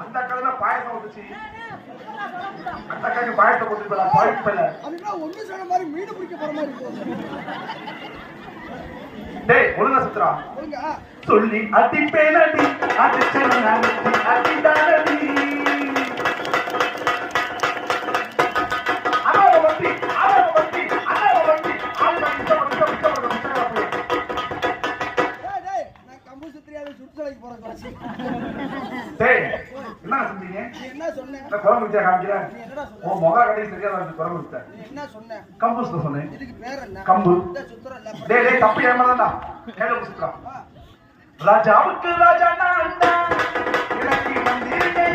அந்த அக்கால பாயசம் வந்துச்சு. அந்த அக்காக்கு பாயசம் கொடுத்துடா பாயப்பல. அதுனா ஒண்ணு சொன்ன மாதிரி மீன் பிடிக்க போற மாதிரி இருக்கு. டேய் ஒழுங்கா சுத்துறா. ஒழுங்கா சொல்லி அடிப்பேனடி அடிச்சேனா அடிடானடி. என்ன சொன்னீங்க? என்ன சொன்னேன்? குரங்கு வித்தியா காமிக்கிற? உன் முக கடைசி சரியா தான் குரங்கு வித்த. என்ன சொன்னேன்? கம்பு சொன்னேன். இதுக்கு பேர் என்ன? கம்பு. சுத்துறல. டேய் தப்பு ஏமாறடா. கையில சுத்துறா. ராஜாவுக்கு ராஜா நான் தான். எனக்கு மந்திரியே